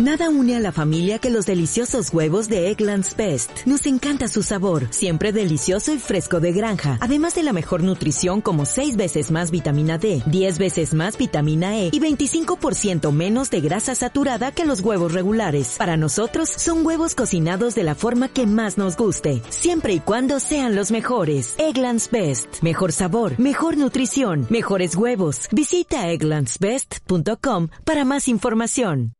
Nada une a la familia que los deliciosos huevos de Eggland's Best. Nos encanta su sabor, siempre delicioso y fresco de granja, además de la mejor nutrición como 6 veces más vitamina D, 10 veces más vitamina E y 25% menos de grasa saturada que los huevos regulares. Para nosotros, son huevos cocinados de la forma que más nos guste, siempre y cuando sean los mejores. Eggland's Best. Mejor sabor, mejor nutrición, mejores huevos. Visita egglandsbest.com para más información.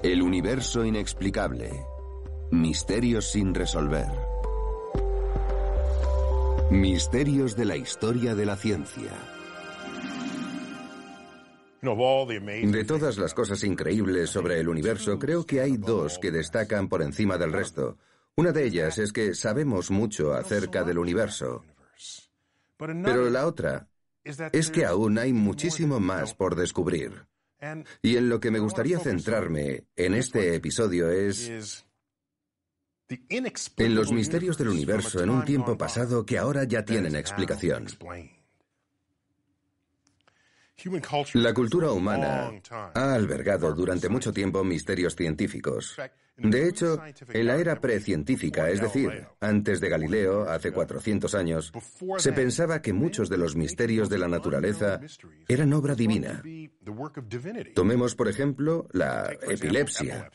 El universo inexplicable. Misterios sin resolver. Misterios de la historia de la ciencia. De todas las cosas increíbles sobre el universo, creo que hay dos que destacan por encima del resto. Una de ellas es que sabemos mucho acerca del universo. Pero la otra es que aún hay muchísimo más por descubrir. Y en lo que me gustaría centrarme en este episodio es en los misterios del universo en un tiempo pasado que ahora ya tienen explicación. La cultura humana ha albergado durante mucho tiempo misterios científicos. De hecho, en la era precientífica, es decir, antes de Galileo, hace 400 años, se pensaba que muchos de los misterios de la naturaleza eran obra divina. Tomemos, por ejemplo, la epilepsia.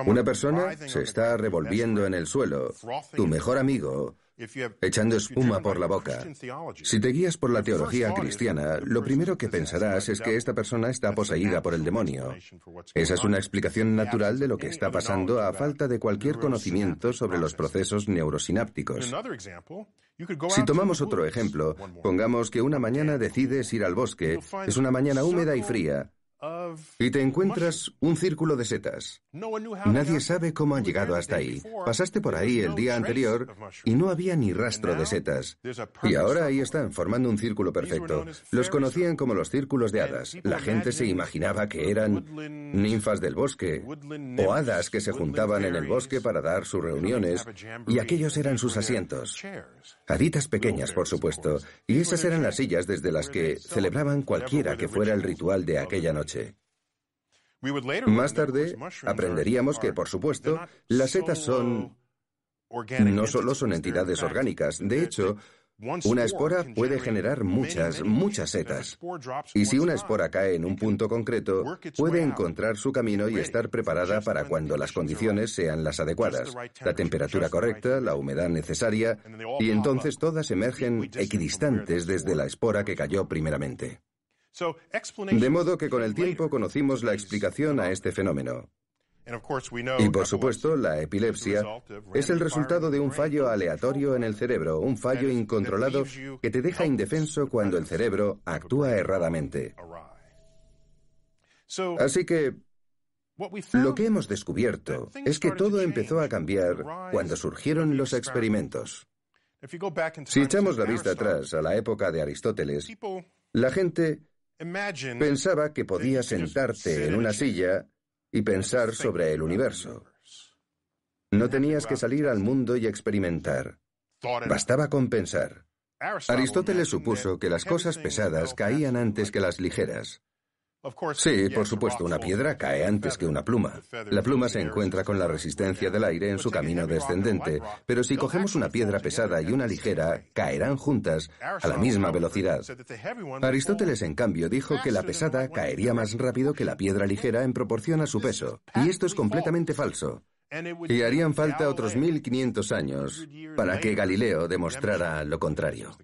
Una persona se está revolviendo en el suelo, tu mejor amigo, echando espuma por la boca. Si te guías por la teología cristiana, lo primero que pensarás es que esta persona está poseída por el demonio. Esa es una explicación natural de lo que está pasando a falta de cualquier conocimiento sobre los procesos neurosinápticos. Si tomamos otro ejemplo, pongamos que una mañana decides ir al bosque, es una mañana húmeda y fría, y te encuentras un círculo de setas. Nadie sabe cómo han llegado hasta ahí. Pasaste por ahí el día anterior y no había ni rastro de setas. Y ahora ahí están, formando un círculo perfecto. Los conocían como los círculos de hadas. La gente se imaginaba que eran ninfas del bosque o hadas que se juntaban en el bosque para dar sus reuniones, y aquellos eran sus asientos. Haditas pequeñas, por supuesto, y esas eran las sillas desde las que celebraban cualquiera que fuera el ritual de aquella noche. Más tarde aprenderíamos que, por supuesto, las setas no solo son entidades orgánicas. De hecho, una espora puede generar muchas setas. Y si una espora cae en un punto concreto, puede encontrar su camino y estar preparada para cuando las condiciones sean las adecuadas, la temperatura correcta, la humedad necesaria, y entonces todas emergen equidistantes desde la espora que cayó primeramente. De modo que con el tiempo conocimos la explicación a este fenómeno. Y por supuesto, la epilepsia es el resultado de un fallo aleatorio en el cerebro, un fallo incontrolado que te deja indefenso cuando el cerebro actúa erradamente. Así que lo que hemos descubierto es que todo empezó a cambiar cuando surgieron los experimentos. Si echamos la vista atrás a la época de Aristóteles, la gente pensaba que podías sentarte en una silla y pensar sobre el universo. No tenías que salir al mundo y experimentar. Bastaba con pensar. Aristóteles supuso que las cosas pesadas caían antes que las ligeras. Sí, por supuesto, una piedra cae antes que una pluma. La pluma se encuentra con la resistencia del aire en su camino descendente, pero si cogemos una piedra pesada y una ligera, caerán juntas a la misma velocidad. Aristóteles, en cambio, dijo que la pesada caería más rápido que la piedra ligera en proporción a su peso, y esto es completamente falso. Y harían falta otros 1500 años para que Galileo demostrara lo contrario.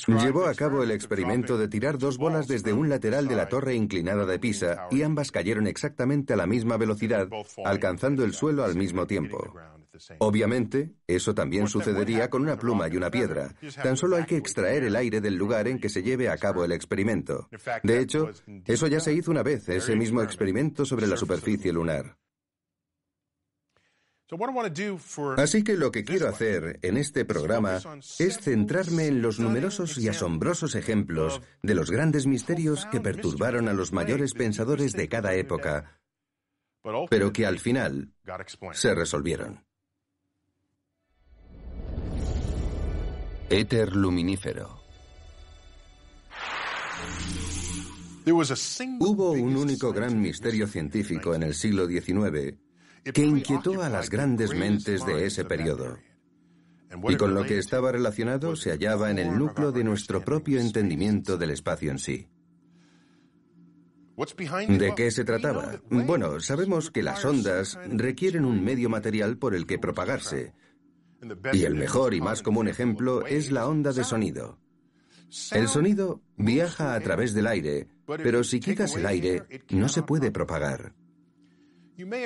Llevó a cabo el experimento de tirar 2 bolas desde un lateral de la torre inclinada de Pisa y ambas cayeron exactamente a la misma velocidad, alcanzando el suelo al mismo tiempo. Obviamente, eso también sucedería con una pluma y una piedra. Tan solo hay que extraer el aire del lugar en que se lleve a cabo el experimento. De hecho, eso ya se hizo una vez, ese mismo experimento sobre la superficie lunar. Así que lo que quiero hacer en este programa es centrarme en los numerosos y asombrosos ejemplos de los grandes misterios que perturbaron a los mayores pensadores de cada época, pero que al final se resolvieron. Éter luminífero. Hubo un único gran misterio científico en el siglo XIX que inquietó a las grandes mentes de ese periodo. Y con lo que estaba relacionado se hallaba en el núcleo de nuestro propio entendimiento del espacio en sí. ¿De qué se trataba? Bueno, sabemos que las ondas requieren un medio material por el que propagarse. Y el mejor y más común ejemplo es la onda de sonido. El sonido viaja a través del aire, pero si quitas el aire, no se puede propagar.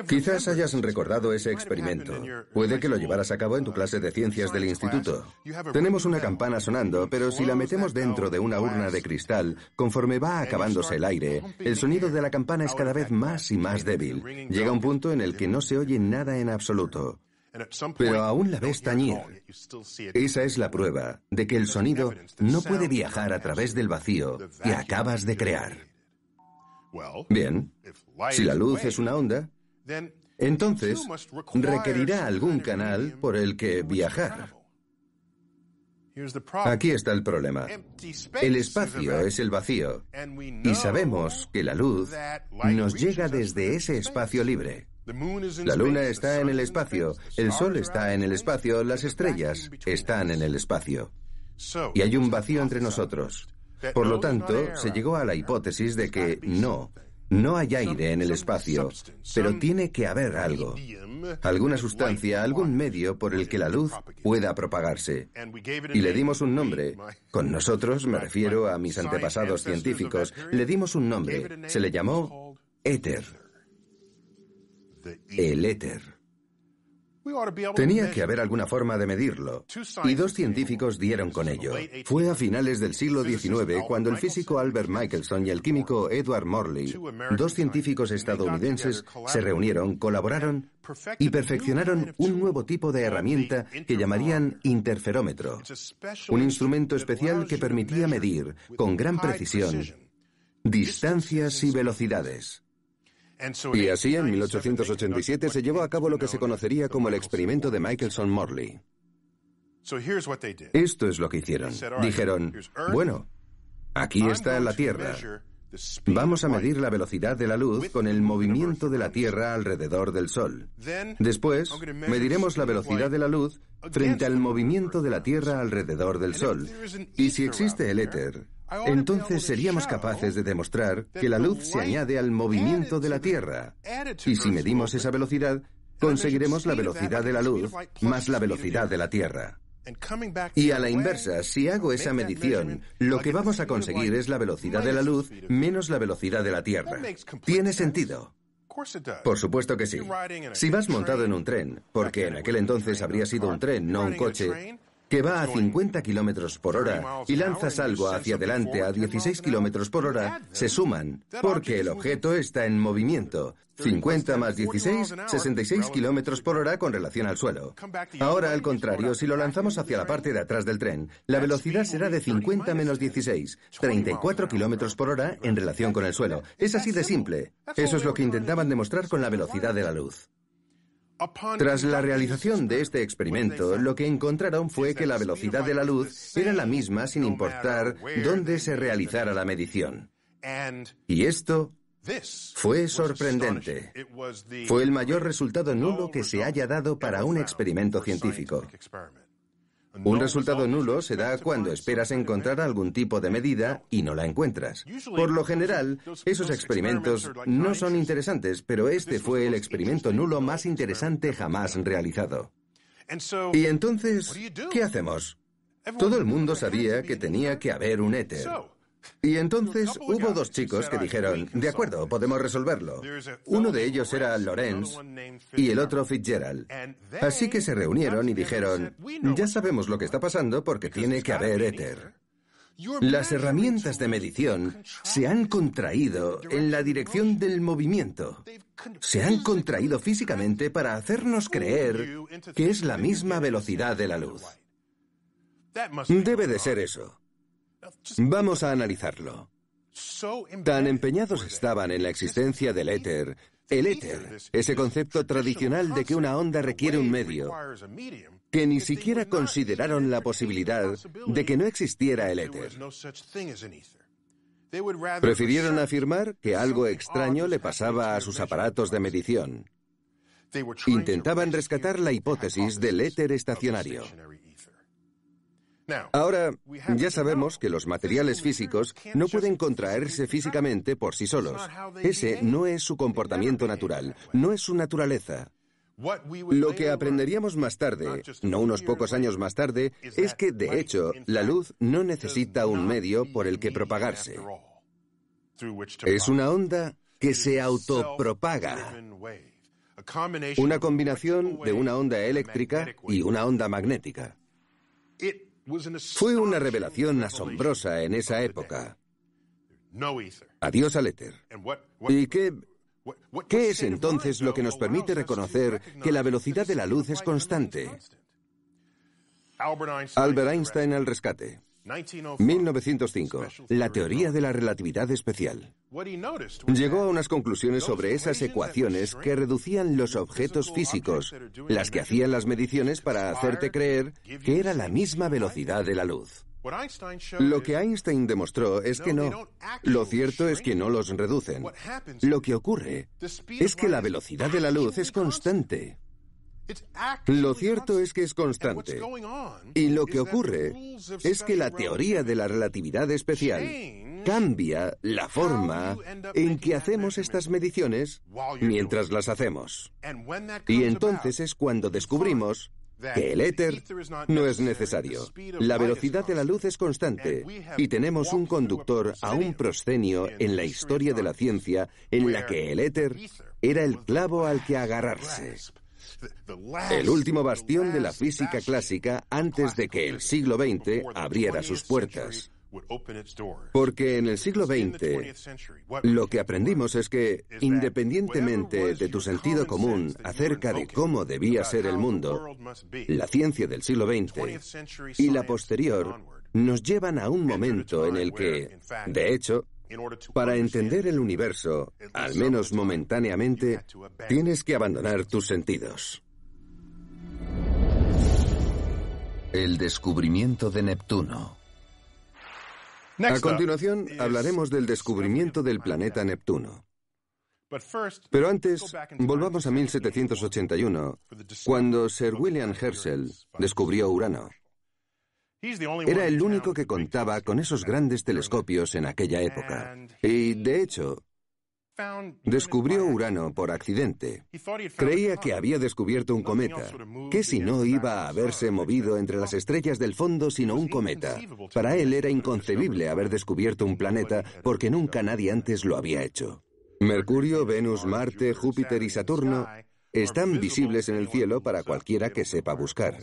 Quizás hayas recordado ese experimento. Puede que lo llevaras a cabo en tu clase de ciencias del instituto. Tenemos una campana sonando, pero si la metemos dentro de una urna de cristal, conforme va acabándose el aire, el sonido de la campana es cada vez más y más débil. Llega un punto en el que no se oye nada en absoluto. Pero aún la ves tañir. Esa es la prueba de que el sonido no puede viajar a través del vacío que acabas de crear. Bien, si la luz es una onda, entonces requerirá algún canal por el que viajar. Aquí está el problema. El espacio es el vacío, y sabemos que la luz nos llega desde ese espacio libre. La luna está en el espacio, el sol está en el espacio, las estrellas están en el espacio. Y hay un vacío entre nosotros. Por lo tanto, se llegó a la hipótesis de que no hay aire en el espacio, pero tiene que haber algo. Alguna sustancia, algún medio por el que la luz pueda propagarse. Y le dimos un nombre. Con nosotros, me refiero a mis antepasados científicos, le dimos un nombre. Se le llamó éter. El éter. Tenía que haber alguna forma de medirlo, y dos científicos dieron con ello. Fue a finales del siglo XIX cuando el físico Albert Michelson y el químico Edward Morley, dos científicos estadounidenses, se reunieron, colaboraron y perfeccionaron un nuevo tipo de herramienta que llamarían interferómetro, un instrumento especial que permitía medir, con gran precisión, distancias y velocidades. Y así, en 1887, se llevó a cabo lo que se conocería como el experimento de Michelson-Morley. Esto es lo que hicieron. Dijeron, bueno, aquí está la Tierra. Vamos a medir la velocidad de la luz con el movimiento de la Tierra alrededor del Sol. Después, mediremos la velocidad de la luz frente al movimiento de la Tierra alrededor del Sol. Y si existe el éter, entonces seríamos capaces de demostrar que la luz se añade al movimiento de la Tierra. Y si medimos esa velocidad, conseguiremos la velocidad de la luz más la velocidad de la Tierra. Y a la inversa, si hago esa medición, lo que vamos a conseguir es la velocidad de la luz menos la velocidad de la Tierra. ¿Tiene sentido? Por supuesto que sí. Si vas montado en un tren, porque en aquel entonces habría sido un tren, no un coche, que va a 50 kilómetros por hora y lanzas algo hacia adelante a 16 kilómetros por hora, se suman, porque el objeto está en movimiento. 50 más 16, 66 kilómetros por hora con relación al suelo. Ahora, al contrario, si lo lanzamos hacia la parte de atrás del tren, la velocidad será de 50 menos 16, 34 kilómetros por hora en relación con el suelo. Es así de simple. Eso es lo que intentaban demostrar con la velocidad de la luz. Tras la realización de este experimento, lo que encontraron fue que la velocidad de la luz era la misma sin importar dónde se realizara la medición. Y esto fue sorprendente. Fue el mayor resultado nulo que se haya dado para un experimento científico. Un resultado nulo se da cuando esperas encontrar algún tipo de medida y no la encuentras. Por lo general, esos experimentos no son interesantes, pero este fue el experimento nulo más interesante jamás realizado. Y entonces, ¿qué hacemos? Todo el mundo sabía que tenía que haber un éter. Y entonces hubo dos chicos que dijeron, de acuerdo, podemos resolverlo. Uno de ellos era Lorentz y el otro Fitzgerald. Así que se reunieron y dijeron, ya sabemos lo que está pasando porque tiene que haber éter. Las herramientas de medición se han contraído en la dirección del movimiento. Se han contraído físicamente para hacernos creer que es la misma velocidad de la luz. Debe de ser eso. Vamos a analizarlo. Tan empeñados estaban en la existencia del éter, ese concepto tradicional de que una onda requiere un medio, que ni siquiera consideraron la posibilidad de que no existiera el éter. Prefirieron afirmar que algo extraño le pasaba a sus aparatos de medición. Intentaban rescatar la hipótesis del éter estacionario. Ahora, ya sabemos que los materiales físicos no pueden contraerse físicamente por sí solos. Ese no es su comportamiento natural, no es su naturaleza. Lo que aprenderíamos más tarde, no unos pocos años más tarde, es que, de hecho, la luz no necesita un medio por el que propagarse. Es una onda que se autopropaga. Una combinación de una onda eléctrica y una onda magnética. Fue una revelación asombrosa en esa época. Adiós al éter. ¿Y qué es entonces lo que nos permite reconocer que la velocidad de la luz es constante? Albert Einstein al rescate. 1905. La teoría de la relatividad especial. Llegó a unas conclusiones sobre esas ecuaciones que reducían los objetos físicos, las que hacían las mediciones para hacerte creer que era la misma velocidad de la luz. Lo que Einstein demostró es que no. Lo cierto es que no los reducen. Lo que ocurre es que la velocidad de la luz es constante. Lo cierto es que es constante. Y lo que ocurre es que la teoría de la relatividad especial cambia la forma en que hacemos estas mediciones mientras las hacemos. Y entonces es cuando descubrimos que el éter no es necesario. La velocidad de la luz es constante y tenemos un conductor a un proscenio en la historia de la ciencia en la que el éter era el clavo al que agarrarse. El último bastión de la física clásica antes de que el siglo XX abriera sus puertas. Porque en el siglo XX lo que aprendimos es que, independientemente de tu sentido común acerca de cómo debía ser el mundo, la ciencia del siglo XX y la posterior nos llevan a un momento en el que, de hecho, para entender el universo, al menos momentáneamente, tienes que abandonar tus sentidos. El descubrimiento de Neptuno. A continuación, hablaremos del descubrimiento del planeta Neptuno. Pero antes, volvamos a 1781, cuando Sir William Herschel descubrió Urano. Era el único que contaba con esos grandes telescopios en aquella época. Y, de hecho, descubrió Urano por accidente. Creía que había descubierto un cometa. ¿Qué si no iba a haberse movido entre las estrellas del fondo sino un cometa? Para él era inconcebible haber descubierto un planeta porque nunca nadie antes lo había hecho. Mercurio, Venus, Marte, Júpiter y Saturno están visibles en el cielo para cualquiera que sepa buscar.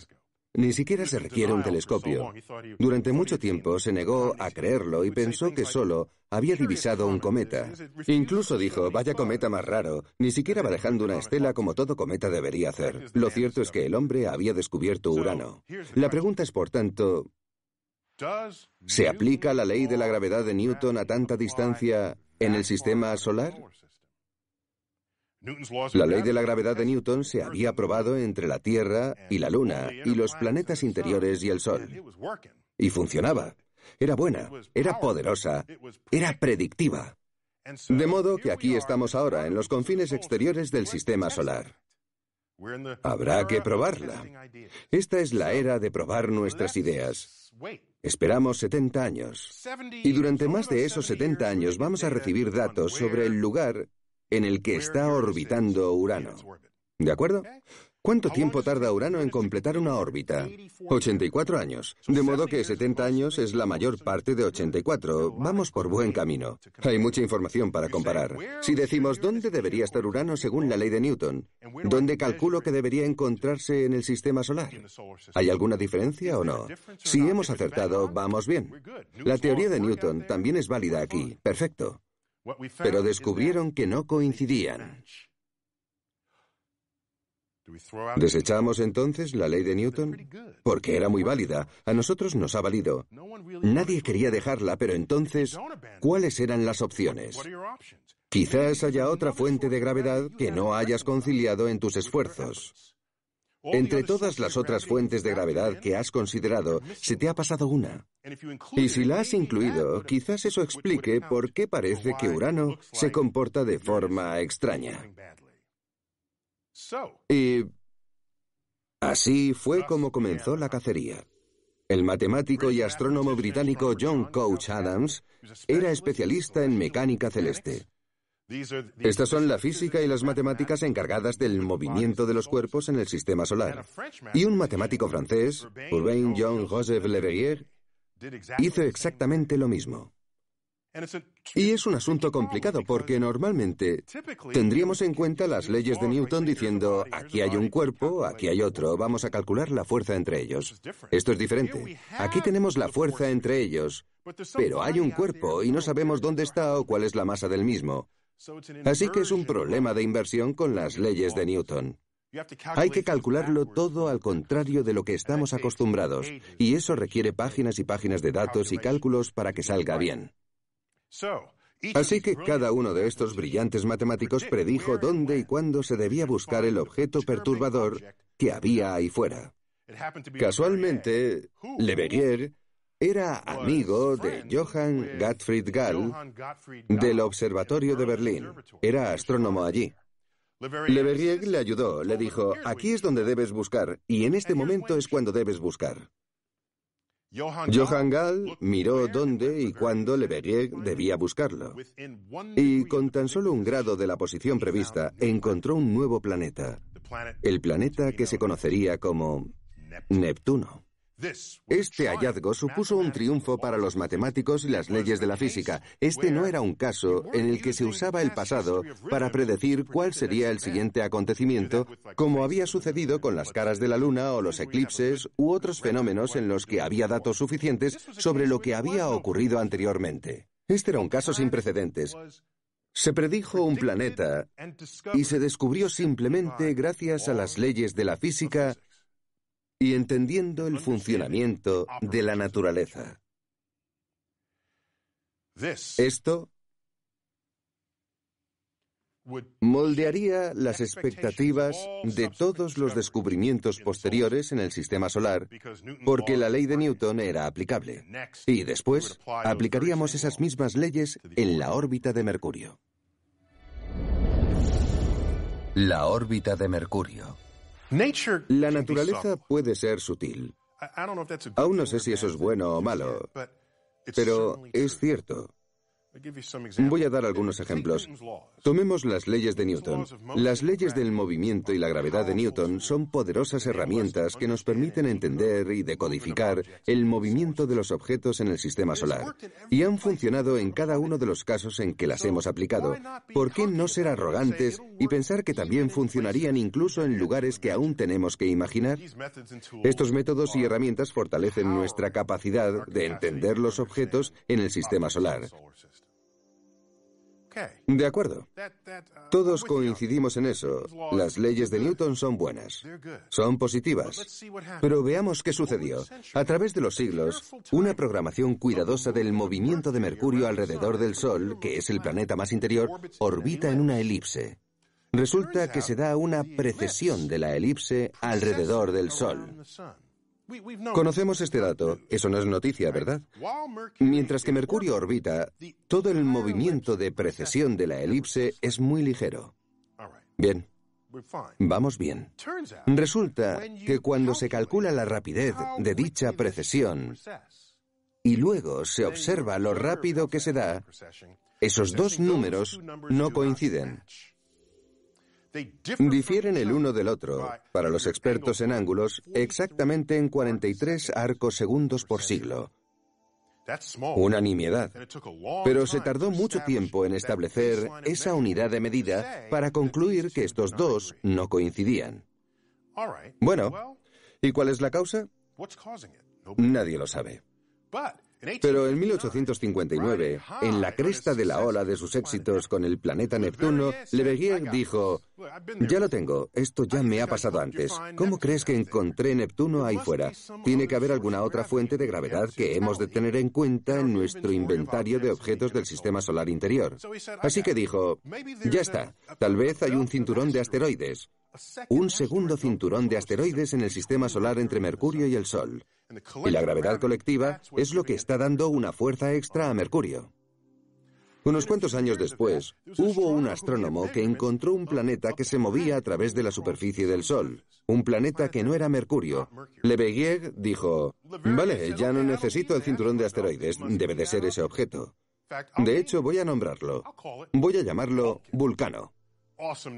Ni siquiera se requiere un telescopio. Durante mucho tiempo se negó a creerlo y pensó que solo había divisado un cometa. Incluso dijo, vaya cometa más raro, ni siquiera va dejando una estela como todo cometa debería hacer. Lo cierto es que el hombre había descubierto Urano. La pregunta es, por tanto, ¿se aplica la ley de la gravedad de Newton a tanta distancia en el sistema solar? La ley de la gravedad de Newton se había probado entre la Tierra y la Luna y los planetas interiores y el Sol. Y funcionaba. Era buena, era poderosa, era predictiva. De modo que aquí estamos ahora, en los confines exteriores del sistema solar. Habrá que probarla. Esta es la era de probar nuestras ideas. Esperamos 70 años. Y durante más de esos 70 años vamos a recibir datos sobre el lugar en el que está orbitando Urano. ¿De acuerdo? ¿Cuánto tiempo tarda Urano en completar una órbita? 84 años. De modo que 70 años es la mayor parte de 84. Vamos por buen camino. Hay mucha información para comparar. Si decimos dónde debería estar Urano según la ley de Newton, ¿dónde calculo que debería encontrarse en el sistema solar? ¿Hay alguna diferencia o no? Si hemos acertado, vamos bien. La teoría de Newton también es válida aquí. Perfecto. Pero descubrieron que no coincidían. ¿Desechamos entonces la ley de Newton? Porque era muy válida. A nosotros nos ha valido. Nadie quería dejarla, pero entonces, ¿cuáles eran las opciones? Quizás haya otra fuente de gravedad que no hayas conciliado en tus esfuerzos. Entre todas las otras fuentes de gravedad que has considerado, se te ha pasado una. Y si la has incluido, quizás eso explique por qué parece que Urano se comporta de forma extraña. Y así fue como comenzó la cacería. El matemático y astrónomo británico John Couch Adams era especialista en mecánica celeste. Estas son la física y las matemáticas encargadas del movimiento de los cuerpos en el sistema solar. Y un matemático francés, Urbain Jean-Joseph Leverrier, hizo exactamente lo mismo. Y es un asunto complicado porque normalmente tendríamos en cuenta las leyes de Newton diciendo, aquí hay un cuerpo, aquí hay otro, vamos a calcular la fuerza entre ellos. Esto es diferente. Aquí tenemos la fuerza entre ellos, pero hay un cuerpo y no sabemos dónde está o cuál es la masa del mismo. Así que es un problema de inversión con las leyes de Newton. Hay que calcularlo todo al contrario de lo que estamos acostumbrados, y eso requiere páginas y páginas de datos y cálculos para que salga bien. Así que cada uno de estos brillantes matemáticos predijo dónde y cuándo se debía buscar el objeto perturbador que había ahí fuera. Casualmente, Leverrier era amigo de Johann Gottfried Gall del Observatorio de Berlín. Era astrónomo allí. Leverrier le ayudó, le dijo, aquí es donde debes buscar, y en este momento es cuando debes buscar. Johann Gall miró dónde y cuándo Leverrier debía buscarlo. Y con tan solo un grado de la posición prevista, encontró un nuevo planeta. El planeta que se conocería como Neptuno. Este hallazgo supuso un triunfo para los matemáticos y las leyes de la física. Este no era un caso en el que se usaba el pasado para predecir cuál sería el siguiente acontecimiento, como había sucedido con las caras de la luna o los eclipses u otros fenómenos en los que había datos suficientes sobre lo que había ocurrido anteriormente. Este era un caso sin precedentes. Se predijo un planeta y se descubrió simplemente gracias a las leyes de la física y entendiendo el funcionamiento de la naturaleza. Esto moldearía las expectativas de todos los descubrimientos posteriores en el sistema solar, porque la ley de Newton era aplicable. Y después aplicaríamos esas mismas leyes en la órbita de Mercurio. La órbita de Mercurio. La naturaleza puede ser sutil. Aún no sé si eso es bueno o malo, pero es cierto. Voy a dar algunos ejemplos. Tomemos las leyes de Newton. Las leyes del movimiento y la gravedad de Newton son poderosas herramientas que nos permiten entender y decodificar el movimiento de los objetos en el sistema solar. Y han funcionado en cada uno de los casos en que las hemos aplicado. ¿Por qué no ser arrogantes y pensar que también funcionarían incluso en lugares que aún tenemos que imaginar? Estos métodos y herramientas fortalecen nuestra capacidad de entender los objetos en el sistema solar. De acuerdo. Todos coincidimos en eso. Las leyes de Newton son buenas. Son positivas. Pero veamos qué sucedió. A través de los siglos, una programación cuidadosa del movimiento de Mercurio alrededor del Sol, que es el planeta más interior, orbita en una elipse. Resulta que se da una precesión de la elipse alrededor del Sol. Conocemos este dato. Eso no es noticia, ¿verdad? Mientras que Mercurio orbita, todo el movimiento de precesión de la elipse es muy ligero. Bien. Vamos bien. Resulta que cuando se calcula la rapidez de dicha precesión y luego se observa lo rápido que se da, esos dos números no coinciden. Difieren el uno del otro, para los expertos en ángulos, exactamente en 43 arcos segundos por siglo. Una nimiedad. Pero se tardó mucho tiempo en establecer esa unidad de medida para concluir que estos dos no coincidían. Bueno, ¿y cuál es la causa? Nadie lo sabe. Pero en 1859, en la cresta de la ola de sus éxitos con el planeta Neptuno, Leverrier dijo, ya lo tengo, esto ya me ha pasado antes. ¿Cómo crees que encontré Neptuno ahí fuera? Tiene que haber alguna otra fuente de gravedad que hemos de tener en cuenta en nuestro inventario de objetos del sistema solar interior. Así que dijo, ya está, tal vez hay un cinturón de asteroides. un segundo cinturón de asteroides en el sistema solar entre Mercurio y el Sol. Y la gravedad colectiva es lo que está dando una fuerza extra a Mercurio. Unos cuantos años después, hubo un astrónomo que encontró un planeta que se movía a través de la superficie del Sol. Un planeta que no era Mercurio. Le Verrier dijo, vale, ya no necesito el cinturón de asteroides, debe de ser ese objeto. De hecho, voy a nombrarlo. Voy a llamarlo Vulcano.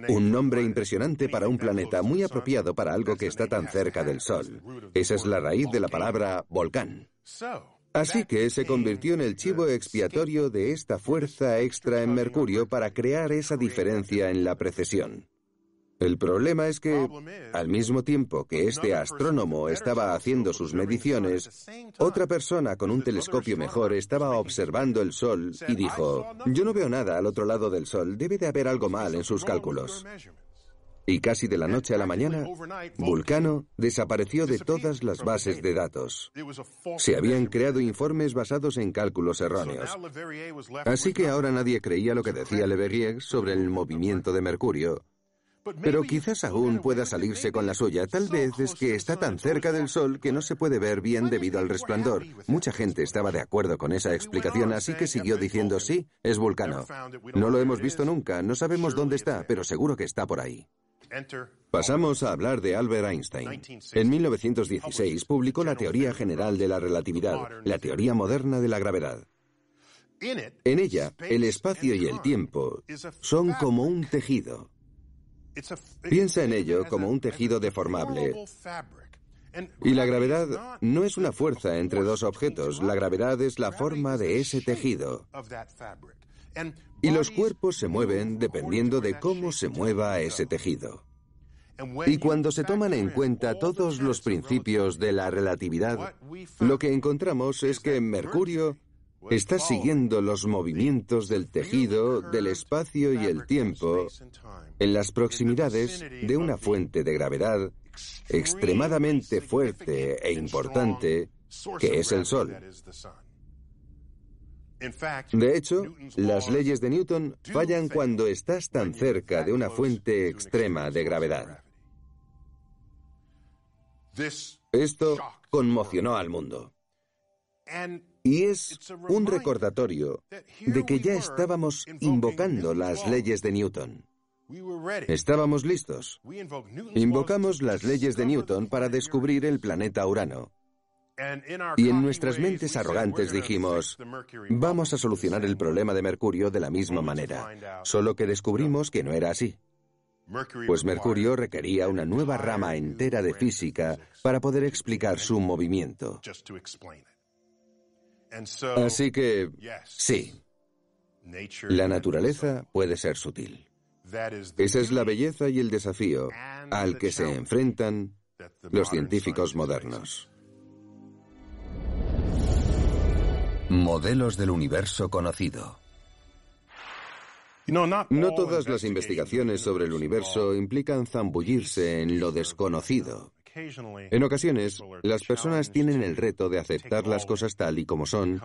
Un nombre impresionante para un planeta, muy apropiado para algo que está tan cerca del Sol. Esa es la raíz de la palabra volcán. Así que se convirtió en el chivo expiatorio de esta fuerza extra en Mercurio para crear esa diferencia en la precesión. El problema es que, al mismo tiempo que este astrónomo estaba haciendo sus mediciones, otra persona con un telescopio mejor estaba observando el Sol y dijo, yo no veo nada al otro lado del Sol, debe de haber algo mal en sus cálculos. Y casi de la noche a la mañana, Vulcano desapareció de todas las bases de datos. Se habían creado informes basados en cálculos erróneos. Así que ahora nadie creía lo que decía Le Verrier sobre el movimiento de Mercurio. Pero quizás aún pueda salirse con la suya. Tal vez es que está tan cerca del Sol que no se puede ver bien debido al resplandor. Mucha gente estaba de acuerdo con esa explicación, así que siguió diciendo, sí, es Vulcano. No lo hemos visto nunca, no sabemos dónde está, pero seguro que está por ahí. Pasamos a hablar de Albert Einstein. En 1916 publicó la teoría general de la relatividad, la teoría moderna de la gravedad. En ella, el espacio y el tiempo son como un tejido. Piensa en ello como un tejido deformable. Y la gravedad no es una fuerza entre dos objetos, la gravedad es la forma de ese tejido. Y los cuerpos se mueven dependiendo de cómo se mueva ese tejido. Y cuando se toman en cuenta todos los principios de la relatividad, lo que encontramos es que Mercurio está siguiendo los movimientos del tejido, del espacio y el tiempo en las proximidades de una fuente de gravedad extremadamente fuerte e importante, que es el Sol. De hecho, las leyes de Newton fallan cuando estás tan cerca de una fuente extrema de gravedad. Esto conmocionó al mundo. Y es un recordatorio de que ya estábamos invocando las leyes de Newton. Estábamos listos. Invocamos las leyes de Newton para descubrir el planeta Urano. Y en nuestras mentes arrogantes dijimos, vamos a solucionar el problema de Mercurio de la misma manera, solo que descubrimos que no era así. Pues Mercurio requería una nueva rama entera de física para poder explicar su movimiento. Así que, sí, la naturaleza puede ser sutil. Esa es la belleza y el desafío al que se enfrentan los científicos modernos. Modelos del universo conocido. No todas las investigaciones sobre el universo implican zambullirse en lo desconocido. En ocasiones, las personas tienen el reto de aceptar las cosas tal y como son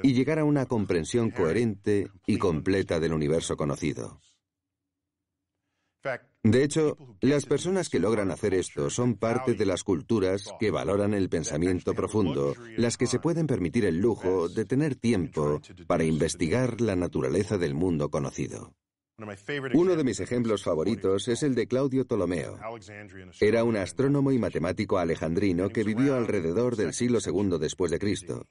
y llegar a una comprensión coherente y completa del universo conocido. De hecho, las personas que logran hacer esto son parte de las culturas que valoran el pensamiento profundo, las que se pueden permitir el lujo de tener tiempo para investigar la naturaleza del mundo conocido. Uno de mis ejemplos favoritos es el de Claudio Ptolomeo. Era un astrónomo y matemático alejandrino que vivió alrededor del siglo II después de Cristo.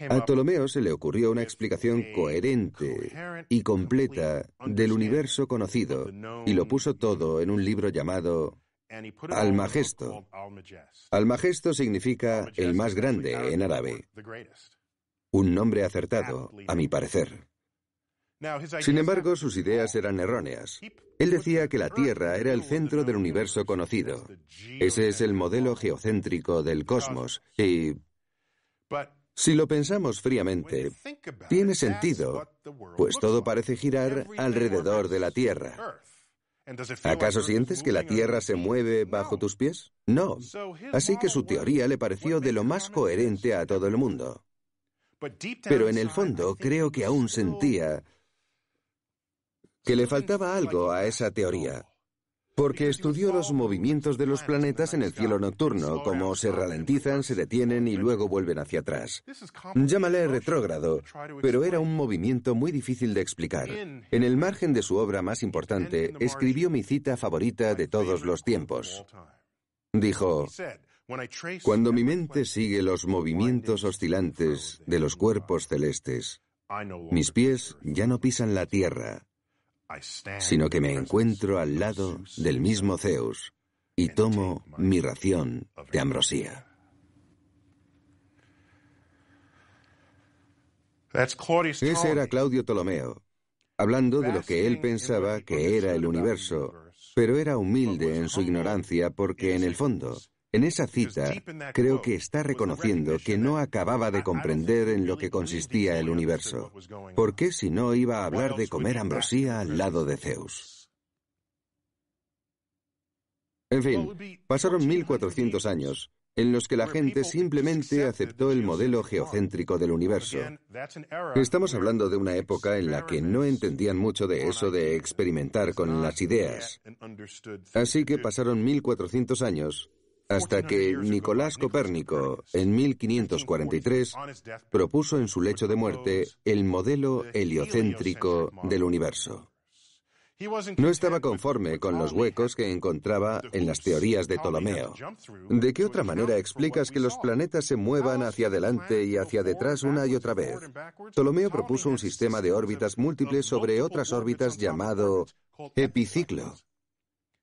A Ptolomeo se le ocurrió una explicación coherente y completa del universo conocido y lo puso todo en un libro llamado Almagesto. Almagesto significa el más grande en árabe. Un nombre acertado, a mi parecer. Sin embargo, sus ideas eran erróneas. Él decía que la Tierra era el centro del universo conocido. Ese es el modelo geocéntrico del cosmos y... si lo pensamos fríamente, tiene sentido, pues todo parece girar alrededor de la Tierra. ¿Acaso sientes que la Tierra se mueve bajo tus pies? No. Así que su teoría le pareció de lo más coherente a todo el mundo. Pero en el fondo creo que aún sentía que le faltaba algo a esa teoría. Porque estudió los movimientos de los planetas en el cielo nocturno, cómo se ralentizan, se detienen y luego vuelven hacia atrás. Llámale retrógrado, pero era un movimiento muy difícil de explicar. En el margen de su obra más importante, escribió mi cita favorita de todos los tiempos. Dijo: cuando mi mente sigue los movimientos oscilantes de los cuerpos celestes, mis pies ya no pisan la tierra, sino que me encuentro al lado del mismo Zeus y tomo mi ración de ambrosía. Ese era Claudio Ptolomeo, hablando de lo que él pensaba que era el universo, pero era humilde en su ignorancia porque, en el fondo, en esa cita, creo que está reconociendo que no acababa de comprender en lo que consistía el universo. ¿Por qué si no iba a hablar de comer ambrosía al lado de Zeus? En fin, pasaron 1400 años en los que la gente simplemente aceptó el modelo geocéntrico del universo. Estamos hablando de una época en la que no entendían mucho de eso de experimentar con las ideas. Así que pasaron 1400 años hasta que Nicolás Copérnico, en 1543, propuso en su lecho de muerte el modelo heliocéntrico del universo. No estaba conforme con los huecos que encontraba en las teorías de Ptolomeo. ¿De qué otra manera explicas que los planetas se muevan hacia adelante y hacia detrás una y otra vez? Ptolomeo propuso un sistema de órbitas múltiples sobre otras órbitas llamado epiciclo.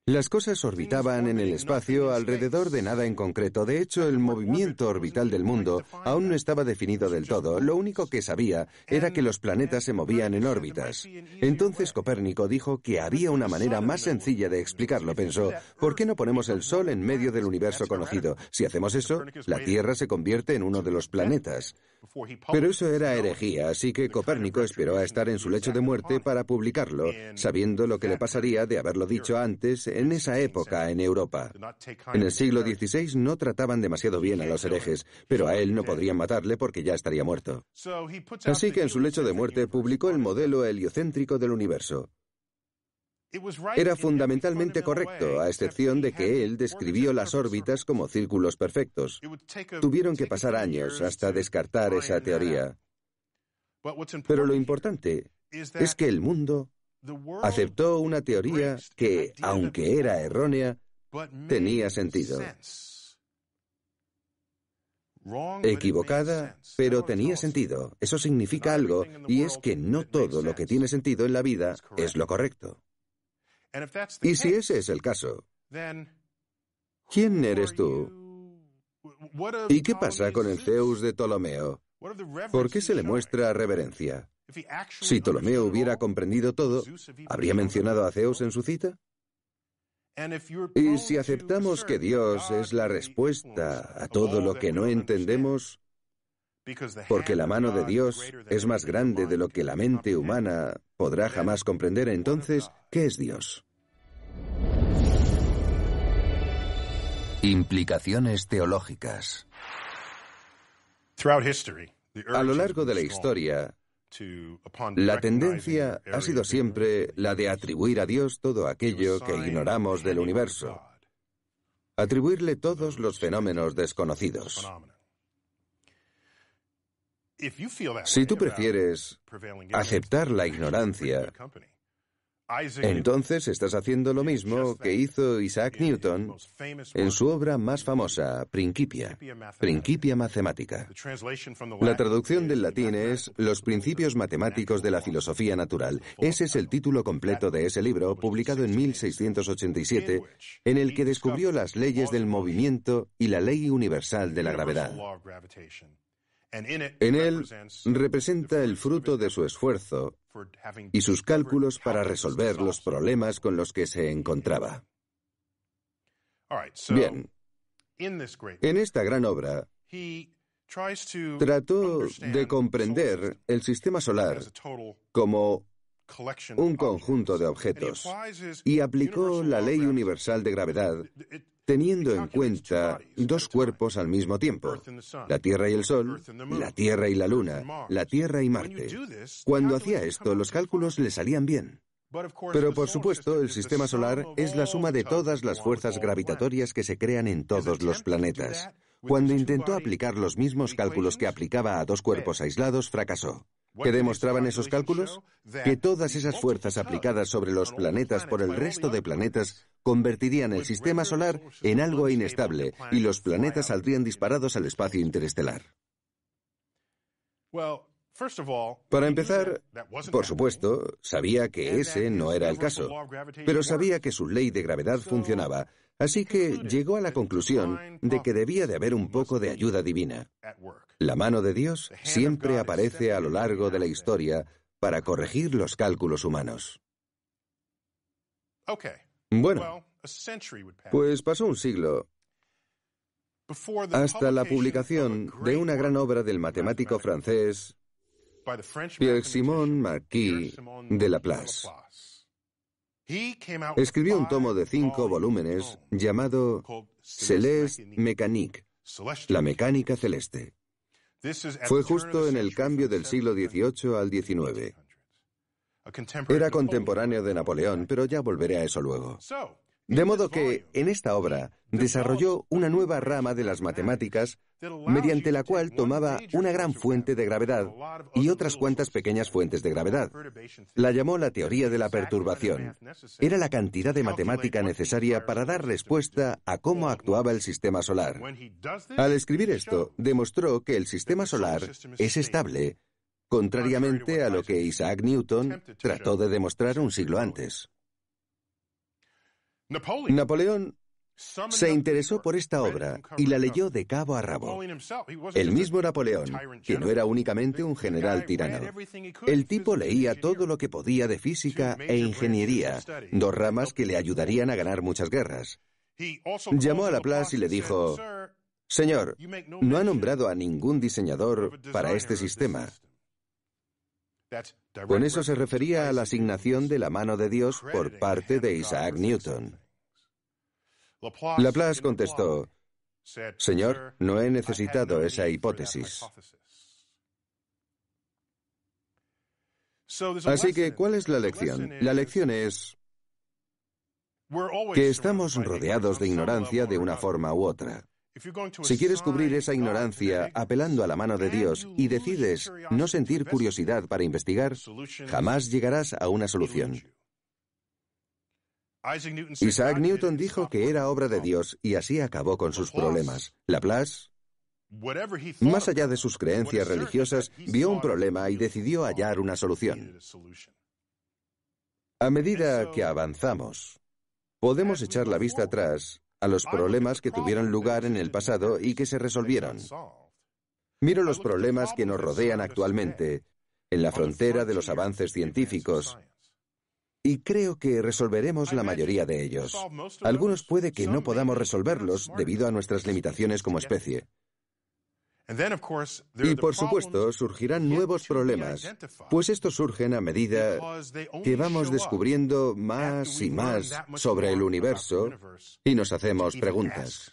Las cosas orbitaban en el espacio alrededor de nada en concreto. De hecho, el movimiento orbital del mundo aún no estaba definido del todo. Lo único que sabía era que los planetas se movían en órbitas. Entonces Copérnico dijo que había una manera más sencilla de explicarlo. Pensó: ¿por qué no ponemos el Sol en medio del universo conocido? Si hacemos eso, la Tierra se convierte en uno de los planetas. Pero eso era herejía, así que Copérnico esperó a estar en su lecho de muerte para publicarlo, sabiendo lo que le pasaría de haberlo dicho antes en esa época en Europa. En el siglo XVI no trataban demasiado bien a los herejes, pero a él no podrían matarle porque ya estaría muerto. Así que en su lecho de muerte publicó el modelo heliocéntrico del universo. Era fundamentalmente correcto, a excepción de que él describió las órbitas como círculos perfectos. Tuvieron que pasar años hasta descartar esa teoría. Pero lo importante es que el mundo aceptó una teoría que, aunque era errónea, tenía sentido. Equivocada, pero tenía sentido. Eso significa algo, y es que no todo lo que tiene sentido en la vida es lo correcto. Y si ese es el caso, ¿quién eres tú? ¿Y qué pasa con el Zeus de Ptolomeo? ¿Por qué se le muestra reverencia? Si Ptolomeo hubiera comprendido todo, ¿habría mencionado a Zeus en su cita? Y si aceptamos que Dios es la respuesta a todo lo que no entendemos, porque la mano de Dios es más grande de lo que la mente humana podrá jamás comprender, entonces, ¿qué es Dios? Implicaciones teológicas. A lo largo de la historia, la tendencia ha sido siempre la de atribuir a Dios todo aquello que ignoramos del universo, atribuirle todos los fenómenos desconocidos. Si tú prefieres aceptar la ignorancia, entonces estás haciendo lo mismo que hizo Isaac Newton en su obra más famosa, Principia Mathematica. La traducción del latín es Los principios matemáticos de la filosofía natural. Ese es el título completo de ese libro, publicado en 1687, en el que descubrió las leyes del movimiento y la ley universal de la gravedad. En él representa el fruto de su esfuerzo y sus cálculos para resolver los problemas con los que se encontraba. Bien, en esta gran obra, trató de comprender el sistema solar como un conjunto de objetos y aplicó la ley universal de gravedad teniendo en cuenta dos cuerpos al mismo tiempo, la Tierra y el Sol, la Tierra y la Luna, la Tierra y Marte. Cuando hacía esto, los cálculos le salían bien. Pero por supuesto, el sistema solar es la suma de todas las fuerzas gravitatorias que se crean en todos los planetas. Cuando intentó aplicar los mismos cálculos que aplicaba a dos cuerpos aislados, fracasó. ¿Qué demostraban esos cálculos? Que todas esas fuerzas aplicadas sobre los planetas por el resto de planetas convertirían el sistema solar en algo inestable y los planetas saldrían disparados al espacio interestelar. Para empezar, por supuesto, sabía que ese no era el caso, pero sabía que su ley de gravedad funcionaba, así que llegó a la conclusión de que debía de haber un poco de ayuda divina. La mano de Dios siempre aparece a lo largo de la historia para corregir los cálculos humanos. Bueno, pues pasó un siglo hasta la publicación de una gran obra del matemático francés Pierre-Simon Marquis de Laplace. Escribió un tomo de 5 volúmenes llamado Céleste Mécanique, la mecánica celeste. Fue justo en el cambio del siglo XVIII al XIX. Era contemporáneo de Napoleón, pero ya volveré a eso luego. De modo que, en esta obra, desarrolló una nueva rama de las matemáticas mediante la cual tomaba una gran fuente de gravedad y otras cuantas pequeñas fuentes de gravedad. La llamó la teoría de la perturbación. Era la cantidad de matemática necesaria para dar respuesta a cómo actuaba el sistema solar. Al escribir esto, demostró que el sistema solar es estable, contrariamente a lo que Isaac Newton trató de demostrar un siglo antes. Napoleón se interesó por esta obra y la leyó de cabo a rabo. El mismo Napoleón, que no era únicamente un general tirano. El tipo leía todo lo que podía de física e ingeniería, dos ramas que le ayudarían a ganar muchas guerras. Llamó a Laplace y le dijo: «Señor, no ha nombrado a ningún diseñador para este sistema». Con eso se refería a la asignación de la mano de Dios por parte de Isaac Newton. Laplace contestó: «Señor, no he necesitado esa hipótesis». Así que, ¿cuál es la lección? La lección es que estamos rodeados de ignorancia de una forma u otra. Si quieres cubrir esa ignorancia apelando a la mano de Dios y decides no sentir curiosidad para investigar, jamás llegarás a una solución. Isaac Newton dijo que era obra de Dios y así acabó con sus problemas. Laplace, más allá de sus creencias religiosas, vio un problema y decidió hallar una solución. A medida que avanzamos, podemos echar la vista atrás a los problemas que tuvieron lugar en el pasado y que se resolvieron. Miro los problemas que nos rodean actualmente, en la frontera de los avances científicos, y creo que resolveremos la mayoría de ellos. Algunos puede que no podamos resolverlos debido a nuestras limitaciones como especie. Y por supuesto, surgirán nuevos problemas, pues estos surgen a medida que vamos descubriendo más y más sobre el universo y nos hacemos preguntas.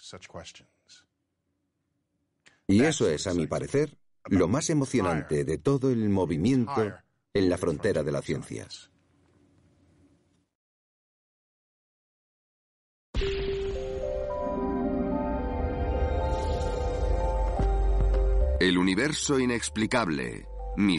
Y eso es, a mi parecer, lo más emocionante de todo el movimiento en la frontera de la ciencia. El universo inexplicable.